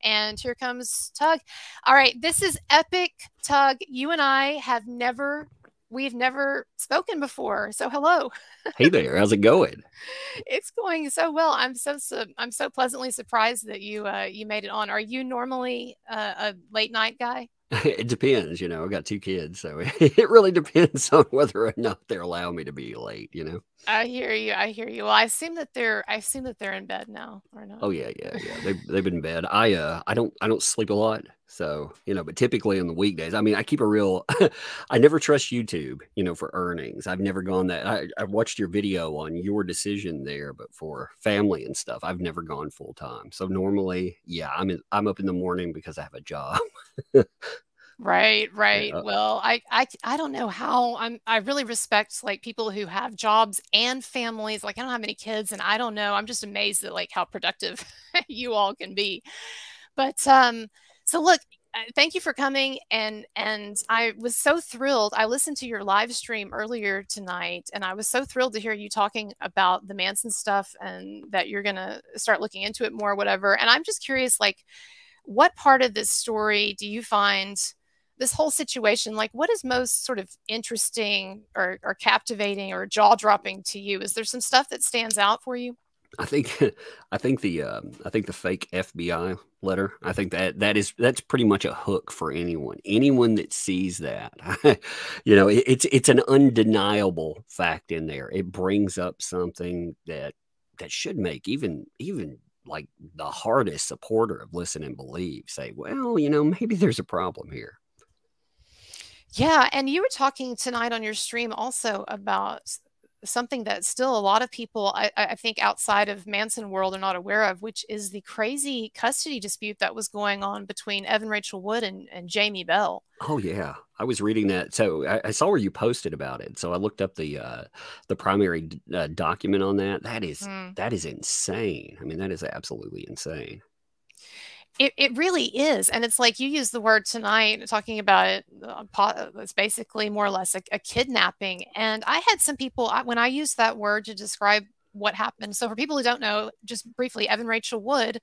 And here comes Tug. All right, this is epic, Tug. You and I we've never spoken before. So hello. Hey there, how's it going? It's going so well. I'm so pleasantly surprised that you made it on. Are you normally a late night guy? It depends, I got two kids, so it really depends on whether or not they allow me to be late. I hear you. I hear you. Well, I assume that they're in bed now, or not. Oh yeah, yeah, yeah. They've been in bed. I don't sleep a lot, so but typically on the weekdays, I mean, I keep a real. I never trust YouTube, for earnings. I've never gone that. I watched your video on your decision there, but for family and stuff, I've never gone full time. So normally, yeah, I'm up in the morning because I have a job. Right, right. Yeah. Well, I don't know how I really respect like people who have jobs and families. Like I don't have any kids and I don't know. I'm just amazed at like how productive you all can be. But so look, thank you for coming and I was so thrilled. I listened to your live stream earlier tonight and I was so thrilled to hear you talking about the Manson stuff and that you're going to start looking into it more, whatever. And I'm just curious, like, what part of this story do you find this whole situation, like what is most sort of interesting or captivating or jaw-dropping to you? Is there some stuff that stands out for you? I think I think the fake FBI letter. I think that's pretty much a hook for anyone. Anyone that sees that, it's an undeniable fact in there. It brings up something that should make even like the hardest supporter of Listen and Believe say, well, maybe there's a problem here. Yeah, and you were talking tonight on your stream also about something that still a lot of people, I think, outside of Manson world are not aware of, which is the crazy custody dispute that was going on between Evan Rachel Wood and Jamie Bell. Oh yeah, I was reading that. So I saw where you posted about it. So I looked up the primary document on that. Mm. That is insane. I mean, that is absolutely insane. It really is. And it's like you used the word tonight talking about it. It's basically more or less a kidnapping. And I had some people, when I used that word to describe what happened. So for people who don't know, just briefly, Evan Rachel Wood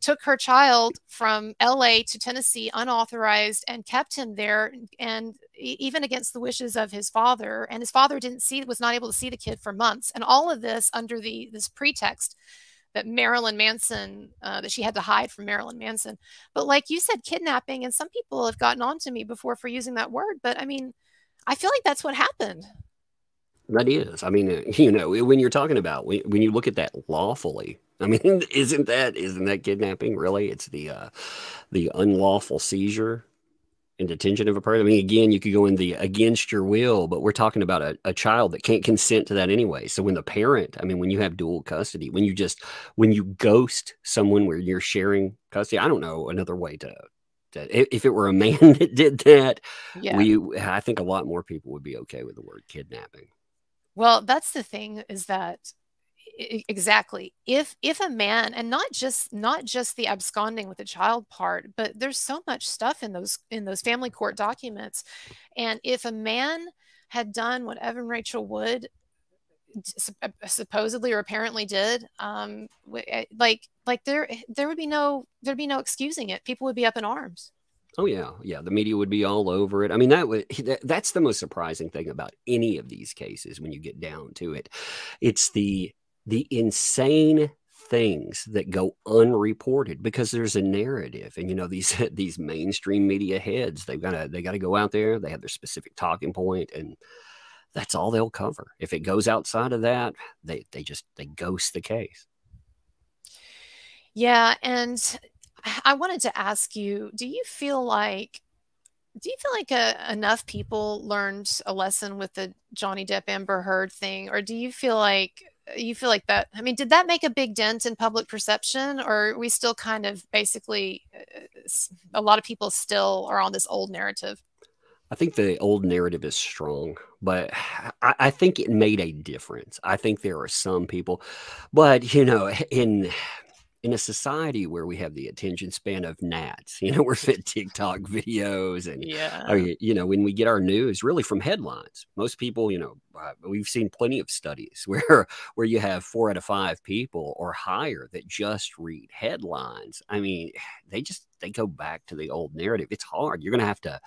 took her child from LA to Tennessee unauthorized and kept him there. And even against the wishes of his father. And his father was not able to see the kid for months. And all of this under this pretext that Marilyn Manson, that she had to hide from Marilyn Manson. But like you said, kidnapping, and some people have gotten on to me before for using that word. But I mean, I feel like that's what happened. That is. I mean, when you're talking about when you look at that lawfully, I mean, isn't that kidnapping? Really, it's the unlawful seizure and detention of a person. I mean, again, you could go in the against your will, but we're talking about a child that can't consent to that anyway. So when the parent, I mean, when you have dual custody, when you ghost someone where you're sharing custody, I don't know another way to if it were a man that did that, Yeah. I think a lot more people would be okay with the word kidnapping. Well, that's the thing is that exactly if a man, and not just the absconding with the child part, but there's so much stuff in those family court documents, and if a man had done what Evan Rachel Wood supposedly or apparently did, like there'd be no excusing it. People would be up in arms. Oh yeah, yeah. The media would be all over it. I mean, that's the most surprising thing about any of these cases when you get down to it. It's the insane things that go unreported because there's a narrative, and these mainstream media heads, they gotta go out there. They have their specific talking point, and that's all they'll cover. If it goes outside of that, they ghost the case. Yeah, and I wanted to ask you, do you feel like enough people learned a lesson with the Johnny Depp Amber Heard thing, or do you feel like that? I mean, did that make a big dent in public perception, or are we still kind of basically a lot of people still are on this old narrative? I think the old narrative is strong, but I think it made a difference. I think there are some people, but in in a society where we have the attention span of gnats, we're fed TikTok videos and, Yeah. when we get our news really from headlines, most people, we've seen plenty of studies where you have 4 out of 5 people or higher that just read headlines. I mean, they go back to the old narrative. It's hard. You're going to have to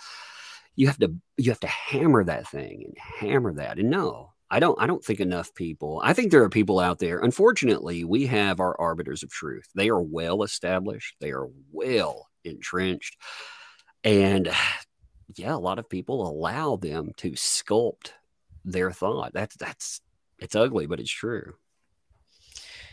you have to hammer that thing and hammer that. And no, I don't think enough people. I think there are people out there. Unfortunately, we have our arbiters of truth. They are well established. They are well entrenched. And yeah, a lot of people allow them to sculpt their thought. That's it's ugly, but it's true.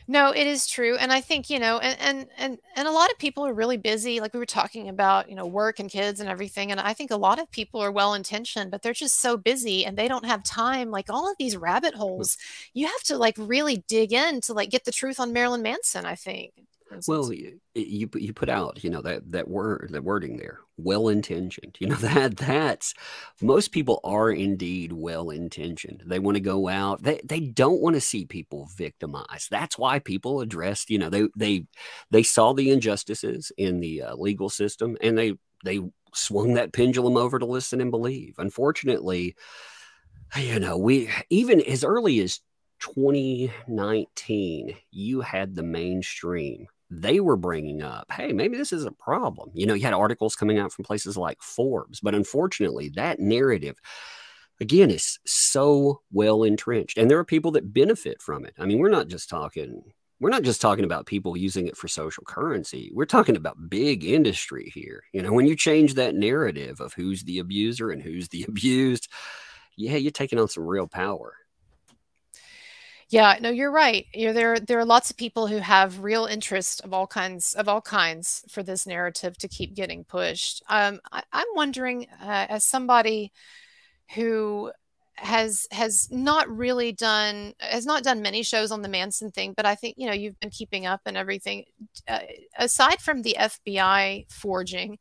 No, it is true. And I think, and a lot of people are really busy. Like we were talking about, work and kids and everything. And I think a lot of people are well intentioned, but they're just so busy and they don't have time. Like all of these rabbit holes, you have to like really dig in to like get the truth on Marilyn Manson, I think. For Well, instance. you put out, that wording there, well intentioned. That's most people are indeed well intentioned. They want to go out. They don't want to see people victimized. That's why people addressed. They saw the injustices in the legal system, and they swung that pendulum over to listen and believe. Unfortunately, we even as early as 2019, you had the mainstream. They were bringing up, hey, maybe this is a problem. You had articles coming out from places like Forbes, but unfortunately, that narrative, again, is so well entrenched. And there are people that benefit from it. I mean, we're not just talking about people using it for social currency. We're talking about big industry here. When you change that narrative of who's the abuser and who's the abused, yeah, you're taking on some real power. Yeah, no, you're right. There are lots of people who have real interest of all kinds for this narrative to keep getting pushed. I'm wondering, as somebody who has not done many shows on the Manson thing, but I think you've been keeping up and everything. Aside from the FBI forging,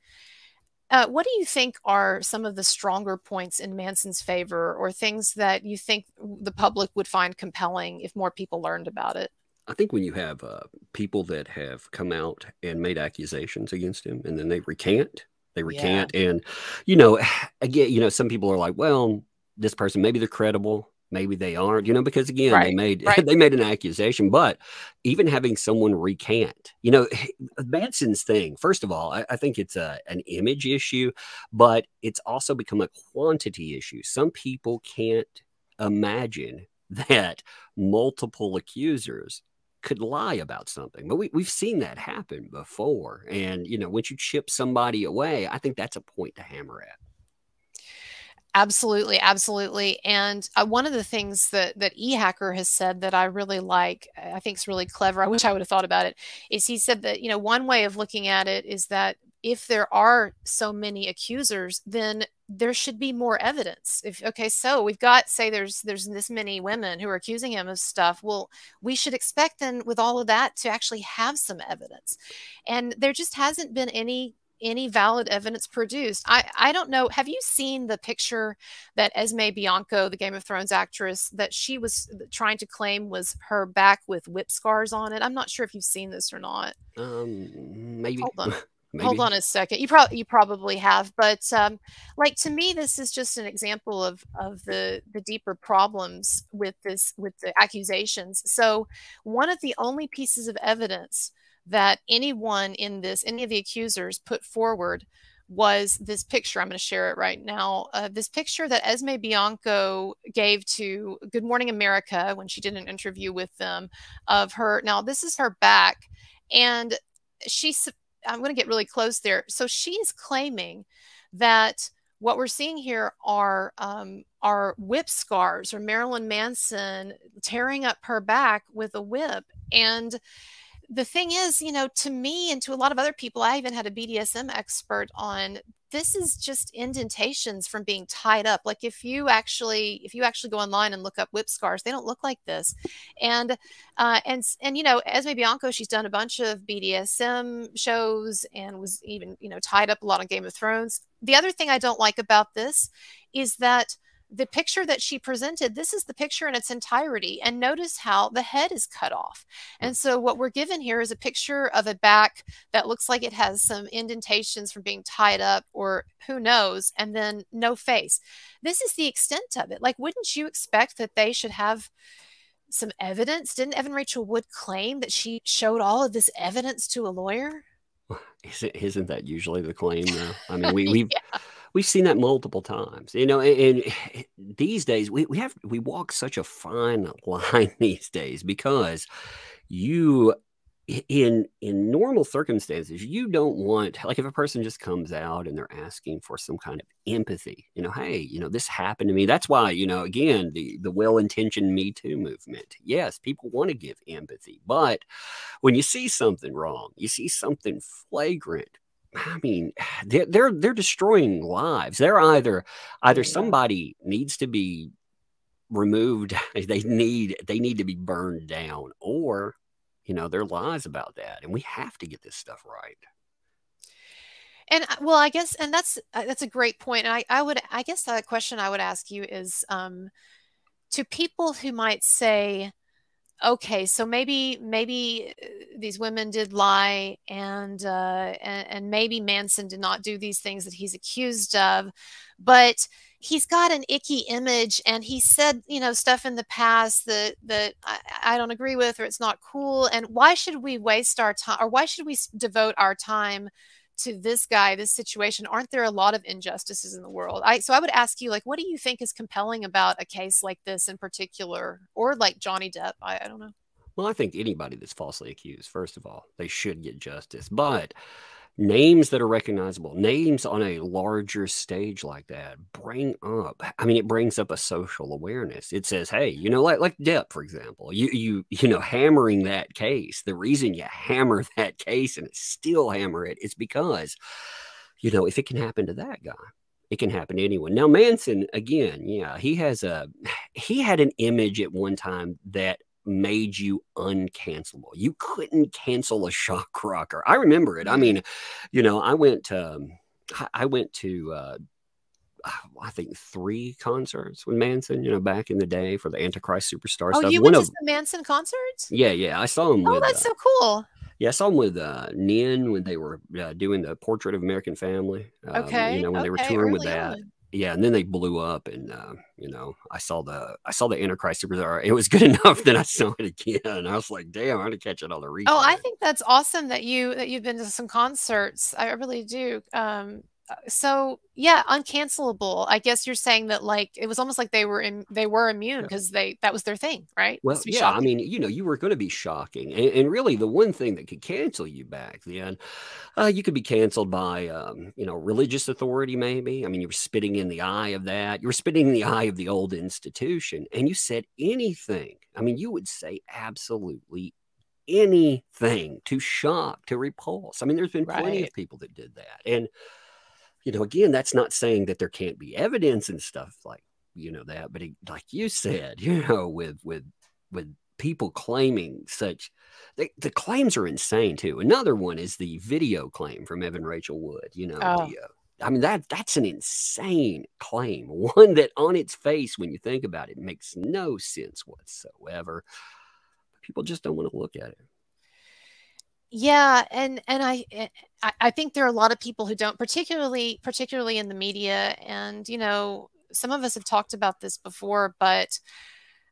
what do you think are some of the stronger points in Manson's favor, or things that you think the public would find compelling if more people learned about it? I think when you have people that have come out and made accusations against him, and then they Yeah, recant, and you know, again, some people are like, well, this person maybe they're credible, maybe they aren't, because again, they right, made right. they made an accusation, but even having someone recant, Manson's thing. First of all, I think it's an image issue, but it's also become a quantity issue. Some people can't imagine that multiple accusers could lie about something. But we've seen that happen before. And, once you chip somebody away, I think that's a point to hammer at. Absolutely, absolutely. And one of the things that eHacker has said that I really like, I think is really clever. I wish I would have thought about it. Is he said that one way of looking at it is that if there are so many accusers, then there should be more evidence. If okay, so we've got, say there's this many women who are accusing him of stuff. Well, we should expect then with all of that to actually have some evidence, and there just hasn't been any valid evidence produced. I don't know. Have you seen the picture that Esme Bianco, the Game of Thrones actress, that she was trying to claim was her back with whip scars on it? I'm not sure if you've seen this or not. Maybe, Hold on. Hold maybe. on a second. You probably have, but like to me, this is just an example of the deeper problems with the accusations. So one of the only pieces of evidence that anyone in this, any of the accusers put forward, was this picture. I'm going to share it right now. This picture that Esme Bianco gave to Good Morning America when she did an interview with them of her. Now, this is her back, and she's, I'm going to get really close there. So she is claiming that what we're seeing here are whip scars, or Marilyn Manson tearing up her back with a whip. And the thing is, to me and to a lot of other people, I even had a BDSM expert on, this is just indentations from being tied up. Like if you actually go online and look up whip scars, they don't look like this. And Esme Bianco, she's done a bunch of BDSM shows and was even tied up a lot on Game of Thrones. The other thing I don't like about this is that the picture that she presented, this is the picture in its entirety. And notice how the head is cut off. And so what we're given here is a picture of a back that looks like it has some indentations from being tied up or who knows, and then no face. This is the extent of it. Like, wouldn't you expect that they should have some evidence? Didn't Evan Rachel Wood claim that she showed all of this evidence to a lawyer? Isn't that usually the claim, though? I mean, Yeah. we've seen that multiple times, you know. And these days, we walk such a fine line these days because you in normal circumstances, you don't want, like, if a person just comes out and they're asking for some kind of empathy, you know, hey, you know, this happened to me. That's why, you know, again, the well-intentioned Me Too movement. Yes, people want to give empathy, but when you see something wrong, you see something flagrant. I mean, they're destroying lives. They're either Yeah. somebody needs to be removed, they need to be burned down, or you know, there are lies about that, and we have to get this stuff right. And well, I guess, and that's a great point. And I guess the question I would ask you is, to people who might say, okay, so maybe these women did lie, and maybe Manson did not do these things that he's accused of, but he's got an icky image, and he said, you know, stuff in the past that I don't agree with, or it's not cool. And why should we waste our time, or why should we devote our time to this guy, this situation? Aren't there a lot of injustices in the world? So I would ask you, like, what do you think is compelling about a case like this in particular, or like Johnny Depp? I don't know. Well, I think anybody that's falsely accused, first of all, they should get justice. But names that are recognizable, names on a larger stage like that, bring up. I mean, it brings up a social awareness. It says, hey, you know, like Depp, for example, you know, hammering that case. The reason you hammer that case and still hammer it is because, you know, if it can happen to that guy, it can happen to anyone. Now, Manson, again, yeah, he had an image at one time that made you uncancelable. You couldn't cancel a shock rocker. I remember it. I Mm. mean, you know, I went to I think 3 concerts with Manson, you know, back in the day for the Antichrist Superstar Oh, stuff. you One went to of some Manson concerts? yeah, I saw him Oh, with that's so cool. yeah, I saw him with Nin when they were doing the Portrait of American Family. You Okay, know, when they were okay, touring with early that. on. Yeah, and then they blew up, and you know, I saw the Antichrist Superstar. It was good enough that I saw it again. I was like, damn, I had to catch it on the Oh, I replay. think that's awesome that you've been to some concerts. I really do. So yeah, uncancelable. I guess you're saying that, like, it was almost like they were immune because that was their thing, right? Was Well, to be yeah, I shocking. mean, you know, you were going to be shocking, and really, the one thing that could cancel you back then, you could be canceled by, you know, religious authority, maybe. I mean, you were spitting in the eye of that. You were spitting in the eye of the old institution, and you said anything. I mean, you would say absolutely anything to shock, to repulse. I mean, there's been plenty Right. of people that did that, and you know, again, that's not saying that there can't be evidence and stuff like, you know, that, but like you said, you know, with people claiming such, the claims are insane too. Another one is the video claim from Evan Rachel Wood. You know, Oh, the I mean, that's an insane claim, one that on its face, when you think about it, makes no sense whatsoever. People just don't want to look at it. yeah, and I think there are a lot of people who don't, particularly in the media, and you know, some of us have talked about this before, but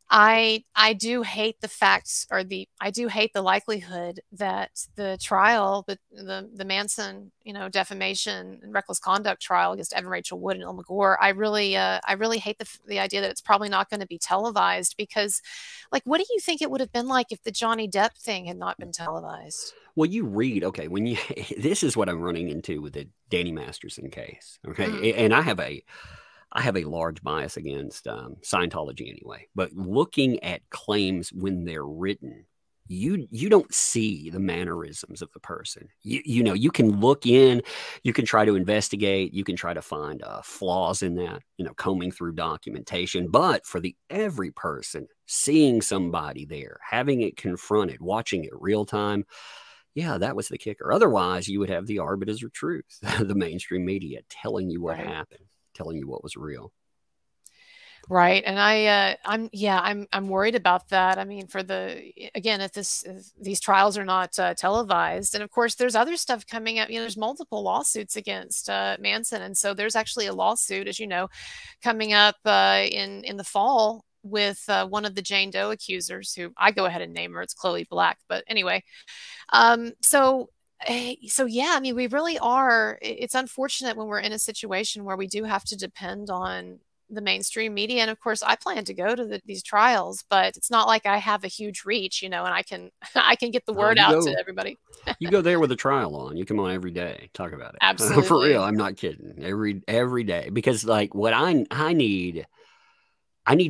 I do hate the facts, or the I do hate the likelihood that the trial, the Manson, you know, defamation and reckless conduct trial against Evan Rachel Wood and Ilma Gore. I really hate the idea that it's probably not going to be televised, because, like, what do you think it would have been like if the Johnny Depp thing had not been televised? Well, you read, okay, when you, this is what I'm running into with the Danny Masterson case. Okay. Mm. And I have a large bias against Scientology anyway, but looking at claims when they're written, you don't see the mannerisms of the person. You know, you can look in, you can try to investigate, you can try to find flaws in that, you know, combing through documentation. But for the every person, seeing somebody there, having it confronted, watching it real time, yeah, that was the kicker. Otherwise, you would have the arbiters of truth, the mainstream media telling you what Right. happened, telling you what was real. Right. And I'm worried about that. I mean, again, if these trials are not televised, and of course, there's other stuff coming up. There's multiple lawsuits against Manson, and so there's actually a lawsuit, as you know, coming up in the fall with one of the Jane Doe accusers, who I go ahead and name her. It's Chloe Black, but anyway, so yeah, I mean, we really are. It's unfortunate when we're in a situation where we do have to depend on the mainstream media. And of course, I plan to go to these trials, but it's not like I have a huge reach, and I can I can get the Oh, word out to everybody. you go there with a trial on. You come on every day. Talk about it. For real, Absolutely. I'm not kidding. Every day, because like what I need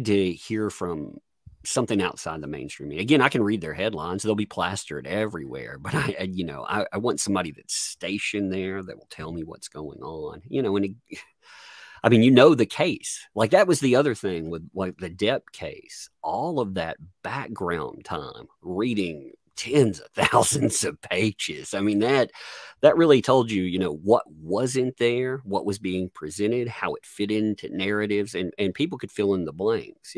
to hear from something outside the mainstream. Again, I can read their headlines; they'll be plastered everywhere. But I want somebody that's stationed there that will tell me what's going on. I mean, the case. Like that was the other thing with like the Depp case. All of that background time reading tens of thousands of pages. I mean, that really told you, what wasn't there, what was being presented, how it fit into narratives, and people could fill in the blanks.